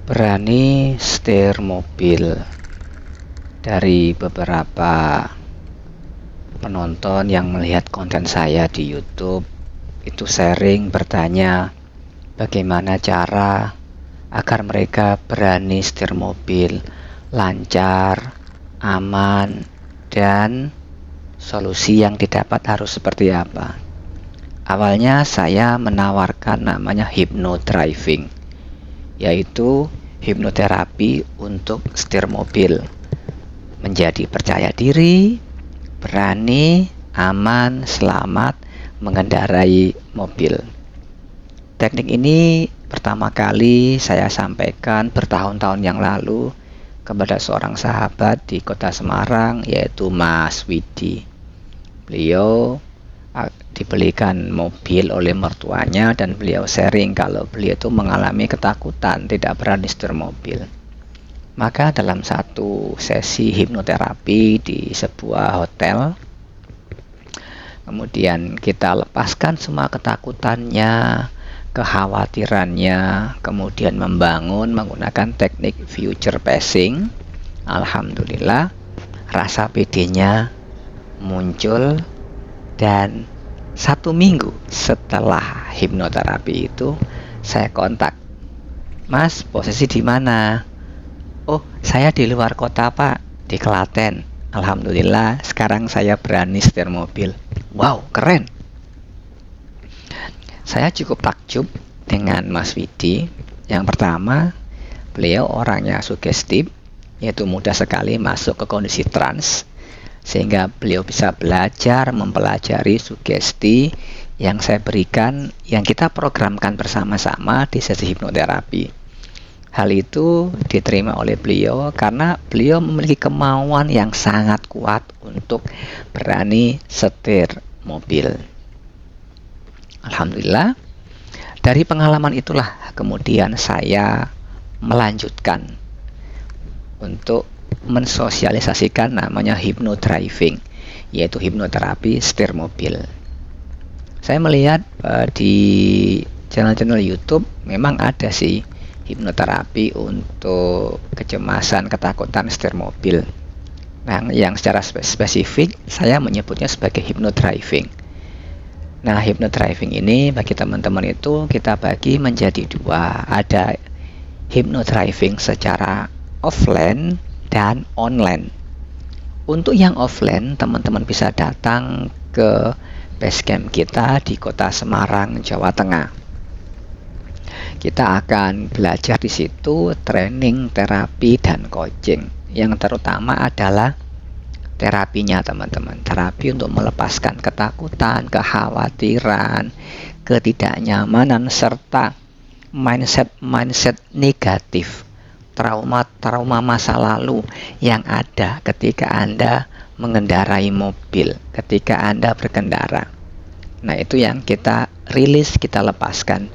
Berani setir mobil. Dari beberapa penonton yang melihat konten saya di YouTube itu sering bertanya bagaimana cara agar mereka berani setir mobil lancar, aman, dan solusi yang didapat harus seperti apa. Awalnya saya menawarkan namanya hypnodriving, yaitu hipnoterapi untuk setir mobil. Menjadi percaya diri, berani, aman, selamat mengendarai mobil. Teknik ini pertama kali saya sampaikan bertahun-tahun yang lalu kepada seorang sahabat di kota Semarang, yaitu Mas Widi. Beliau dibelikan mobil oleh mertuanya dan beliau sharing kalau beliau itu mengalami ketakutan, tidak berani setir mobil. Maka dalam satu sesi hipnoterapi di sebuah hotel, kemudian kita lepaskan semua ketakutannya, kekhawatirannya, kemudian membangun menggunakan teknik future pacing. Alhamdulillah rasa PD-nya muncul, dan 1 minggu setelah hipnoterapi itu saya kontak, "Mas, posisi di mana?" "Oh, saya di luar kota, Pak, di Klaten." "Alhamdulillah, sekarang saya berani setir mobil." Wow, keren. Saya cukup takjub dengan Mas Widi. Yang pertama, beliau orangnya sugestif, yaitu mudah sekali masuk ke kondisi trans, sehingga beliau bisa belajar mempelajari sugesti yang saya berikan, yang kita programkan bersama-sama di sesi hipnoterapi. Hal itu diterima oleh beliau karena beliau memiliki kemauan yang sangat kuat untuk berani setir mobil. Alhamdulillah, dari pengalaman itulah kemudian saya melanjutkan untuk mensosialisasikan namanya hypnodriving, yaitu hipnoterapi setir mobil. Saya melihat di channel-channel YouTube memang ada sih hipnoterapi untuk kecemasan, ketakutan setir mobil. Nah, yang secara spesifik saya menyebutnya sebagai hypnodriving. Nah, hypnodriving ini bagi teman-teman itu kita bagi menjadi 2. Ada hypnodriving secara offline dan online. Untuk yang offline, teman-teman bisa datang ke basecamp kita di kota Semarang, Jawa Tengah. Kita akan belajar di situ training, terapi, dan coaching. Yang terutama adalah terapinya, teman-teman. Terapi untuk melepaskan ketakutan, kekhawatiran, ketidaknyamanan, serta mindset negatif, trauma masa lalu yang ada ketika Anda mengendarai mobil, ketika Anda berkendara. Nah, itu yang kita rilis, kita lepaskan.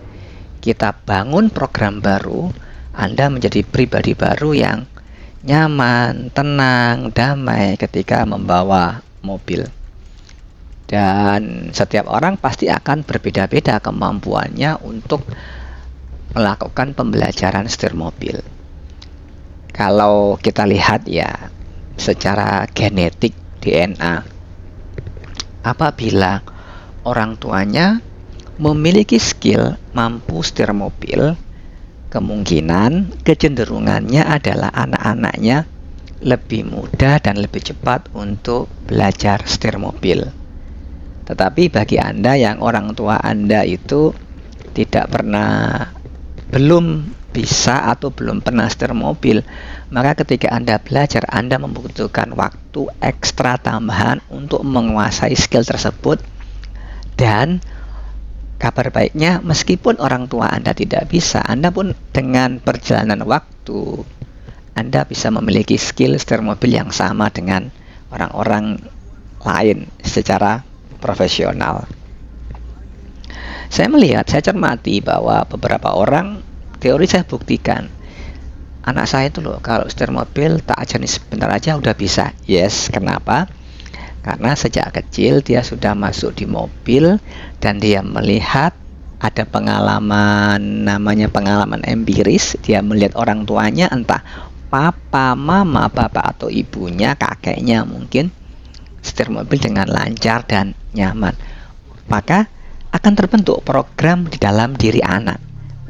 Kita bangun program baru, Anda menjadi pribadi baru yang nyaman, tenang, damai ketika membawa mobil. Dan setiap orang pasti akan berbeda-beda kemampuannya untuk melakukan pembelajaran setir mobil. Kalau kita lihat ya secara genetik DNA, apabila orang tuanya memiliki skill mampu setir mobil, kemungkinan kecenderungannya adalah anak-anaknya lebih mudah dan lebih cepat untuk belajar setir mobil. Tetapi bagi Anda yang orang tua Anda itu belum bisa atau belum pernah setir mobil, maka ketika Anda belajar, Anda membutuhkan waktu ekstra tambahan untuk menguasai skill tersebut. Dan kabar baiknya, meskipun orang tua Anda tidak bisa, Anda pun dengan perjalanan waktu Anda bisa memiliki skill setir mobil yang sama dengan orang-orang lain secara profesional. Saya cermati bahwa beberapa orang, teori saya buktikan, anak saya itu loh kalau setir mobil tak ajarin sebentar aja udah bisa. Yes, kenapa? Karena sejak kecil dia sudah masuk di mobil dan dia melihat ada pengalaman, namanya pengalaman empiris. Dia melihat orang tuanya, entah papa, mama, bapak atau ibunya, kakeknya mungkin setir mobil dengan lancar dan nyaman, maka akan terbentuk program di dalam diri anak.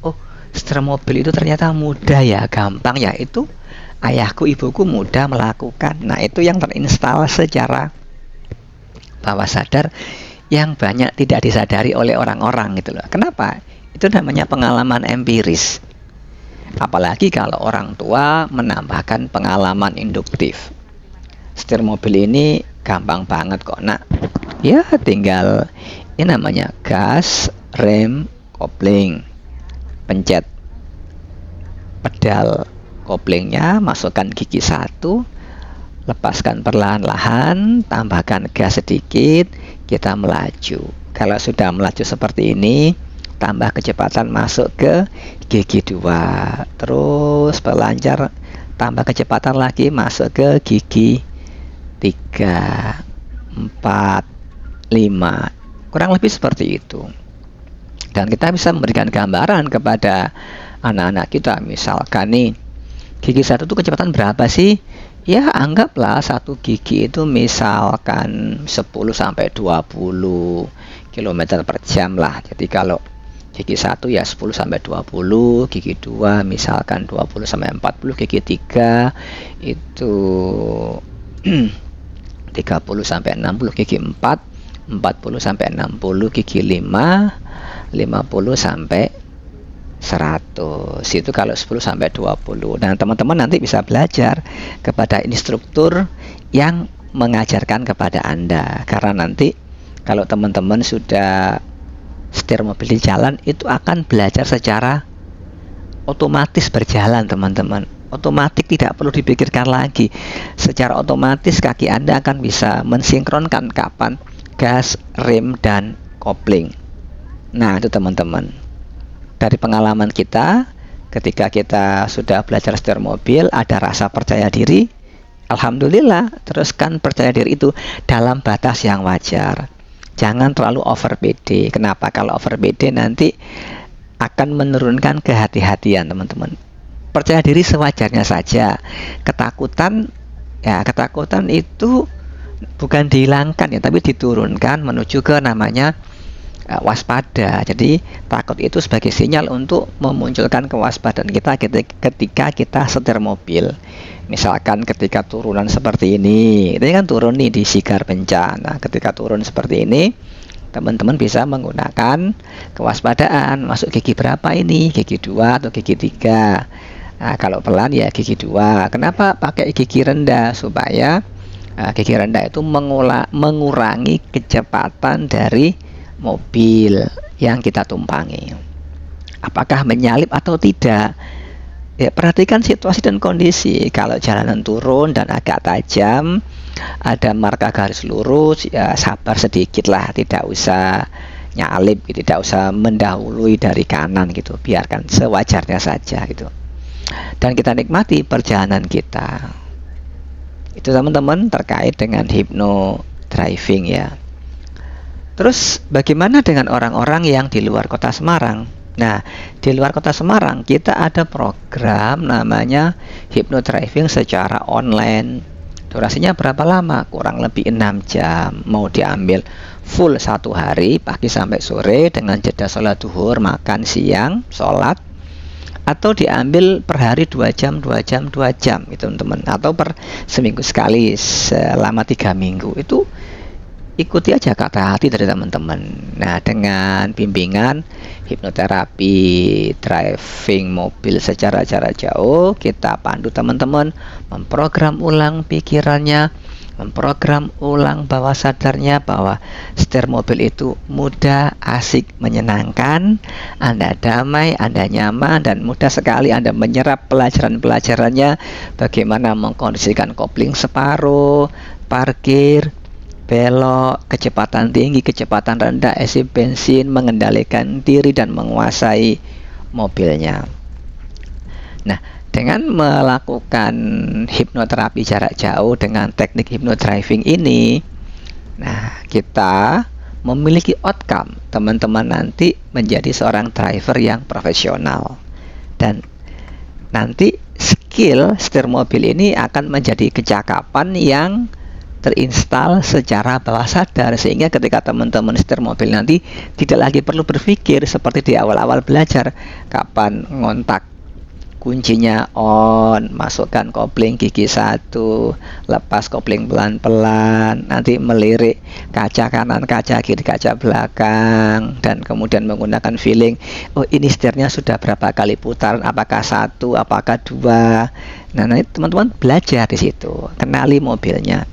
Oh, setir mobil itu ternyata mudah ya, gampang ya, itu ayahku ibuku mudah melakukan. Nah, itu yang terinstal secara bawah sadar yang banyak tidak disadari oleh orang-orang gitu loh. Kenapa? Itu namanya pengalaman empiris. Apalagi kalau orang tua menambahkan pengalaman induktif. Setir mobil ini gampang banget kok, nak. Ya, tinggal ini namanya gas, rem, kopling. Pencet pedal koplingnya, masukkan gigi 1, lepaskan perlahan-lahan, tambahkan gas sedikit, kita melaju. Kalau sudah melaju seperti ini, tambah kecepatan masuk ke gigi 2, terus pelancar, tambah kecepatan lagi masuk ke gigi 3, 4, 5, kurang lebih seperti itu. Dan kita bisa memberikan gambaran kepada anak-anak kita, misalkan nih, gigi 1 itu kecepatan berapa sih? Ya, anggaplah satu gigi itu misalkan 10-20 km per jam lah. Jadi kalau gigi 1 ya 10-20, gigi 2 misalkan 20-40, gigi 3 itu 30-60, gigi 4 40-60, gigi 5 50-100. Itu kalau 10-20. Dan teman-teman nanti bisa belajar kepada instruktur yang mengajarkan kepada Anda, karena nanti kalau teman-teman sudah setir mobil di jalan, itu akan belajar secara otomatis berjalan, teman-teman. Otomatis, tidak perlu dipikirkan lagi. Secara otomatis kaki Anda akan bisa mensinkronkan kapan gas, rem, dan kopling. Nah, itu teman-teman. Dari pengalaman kita, ketika kita sudah belajar setir mobil, ada rasa percaya diri, alhamdulillah, teruskan percaya diri itu dalam batas yang wajar. Jangan terlalu over PD. Kenapa? Kalau over PD nanti akan menurunkan kehati-hatian, teman-teman. Percaya diri sewajarnya saja. Ketakutan itu bukan dihilangkan ya, tapi diturunkan menuju ke namanya waspada. Jadi takut itu sebagai sinyal untuk memunculkan kewaspadaan kita ketika kita setir mobil. Misalkan ketika turunan seperti ini kan turun nih di Sigar bencana. Ketika turun seperti ini, teman-teman bisa menggunakan kewaspadaan. Masuk gigi berapa ini? Gigi 2 atau gigi 3. Nah, kalau pelan ya gigi 2. Kenapa pakai gigi rendah? Supaya gigi rendah itu mengurangi kecepatan dari mobil yang kita tumpangi. Apakah menyalip atau tidak? Ya, perhatikan situasi dan kondisi. Kalau jalanan turun dan agak tajam, ada marka garis lurus, ya sabar sedikit lah, tidak usah nyalip, tidak usah mendahului dari kanan gitu. Biarkan sewajarnya saja gitu. Dan kita nikmati perjalanan kita. Itu teman-teman terkait dengan hypno driving ya. Terus bagaimana dengan orang-orang yang di luar kota Semarang? Nah, di luar kota Semarang kita ada program namanya hypno driving secara online. Durasinya berapa lama? Kurang lebih 6 jam. Mau diambil full 1 hari, pagi sampai sore dengan jeda sholat duhur, makan siang, sholat, atau diambil per hari 2 jam gitu teman-teman, atau per seminggu sekali selama 3 minggu. Itu ikuti aja kata hati dari teman-teman. Nah, dengan bimbingan hipnoterapi driving mobil secara jarak jauh, kita pandu teman-teman memprogram ulang pikirannya, memprogram ulang bawah sadarnya bahwa setir mobil itu mudah, asik, menyenangkan. Anda damai, Anda nyaman, dan mudah sekali Anda menyerap pelajaran-pelajarannya. Bagaimana mengkondisikan kopling separuh, parkir, belok, kecepatan tinggi, kecepatan rendah, isi bensin, mengendalikan diri dan menguasai mobilnya. Nah, dengan melakukan hipnoterapi jarak jauh dengan teknik hypno driving ini, nah kita memiliki outcome teman-teman nanti menjadi seorang driver yang profesional, dan nanti skill setir mobil ini akan menjadi kecakapan yang terinstal secara bawah sadar, sehingga ketika teman-teman setir mobil nanti tidak lagi perlu berpikir seperti di awal-awal belajar, kapan ngontak kuncinya on, masukkan kopling gigi 1, lepas kopling pelan-pelan, nanti melirik kaca kanan, kaca kiri, kaca belakang, dan kemudian menggunakan feeling, oh ini setirnya sudah berapa kali putaran, apakah 1, apakah 2. Nah, nanti teman-teman belajar di situ, kenali mobilnya.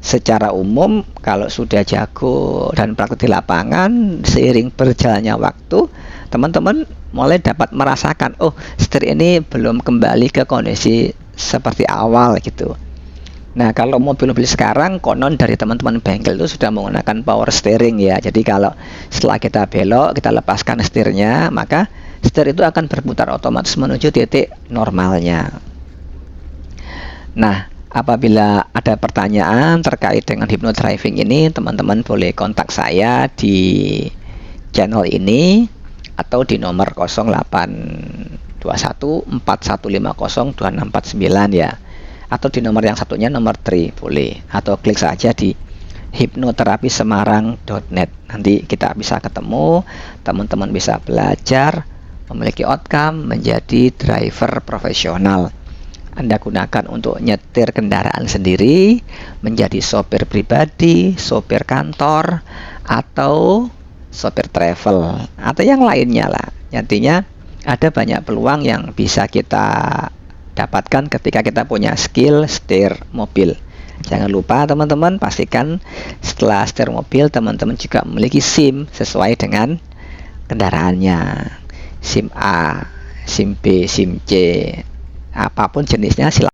Secara umum kalau sudah jago dan praktik di lapangan, seiring berjalannya waktu, teman-teman mulai dapat merasakan, oh setir ini belum kembali ke kondisi seperti awal gitu. Nah, kalau mobil-mobil sekarang konon dari teman-teman bengkel itu sudah menggunakan power steering ya. Jadi kalau setelah kita belok, kita lepaskan setirnya, maka setir itu akan berputar otomatis menuju titik normalnya. Nah, apabila ada pertanyaan terkait dengan hypnodriving ini, teman-teman boleh kontak saya di channel ini atau di nomor 082141502649 ya, atau di nomor yang satunya nomor 3 boleh, atau klik saja di hipnoterapisemarang.net. Nanti kita bisa ketemu, teman-teman bisa belajar, memiliki outcome, menjadi driver profesional. Anda gunakan untuk nyetir kendaraan sendiri, menjadi sopir pribadi, sopir kantor, atau sopir travel, atau yang lainnya lah. Nantinya ada banyak peluang yang bisa kita dapatkan ketika kita punya skill setir mobil. Jangan lupa teman-teman, pastikan setelah setir mobil teman-teman juga memiliki SIM sesuai dengan kendaraannya. SIM A, SIM B, SIM C, apapun jenisnya silakan.